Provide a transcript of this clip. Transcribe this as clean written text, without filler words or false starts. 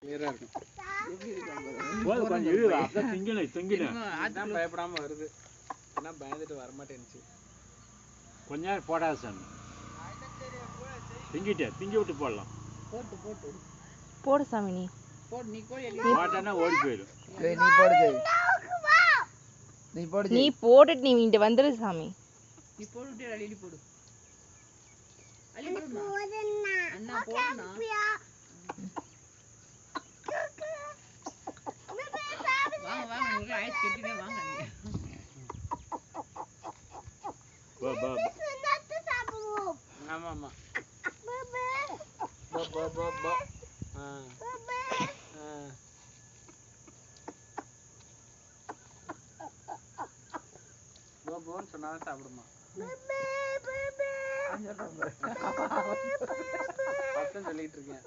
கிளியரா இருக்கும். கொஞ்சம் இரு அப்ப திங்கணும் அதான் பயப்படாம வருது. ஆனா பயந்துட்டு வர மாட்டேன்னுச்சு. கொஞ்ச நேரம் போடாத சாமி. திங்கி விட்டு போடலாம். போட்டு போடு சாமி நீ. போடு நீ கோழி போட்டானா ஓடி போயிடும். நீ போடு ஜெய். நீ போடு ஜெய். நீ போட்டுட்டு நீ இங்க வந்துரு சாமி. நீ போட்டுட்டு அள்ளி போடு. அள்ளி போடுமா? அண்ணா போடுனா. வாங்க உங்களுக்கு ஐஸ் கட்டினே வாங்க நீங்க. பா ஆமா ஆமா. பா. போன்னு சொன்னா சாப்பிடுமா. சொல்லிட்டு இருக்கேன்.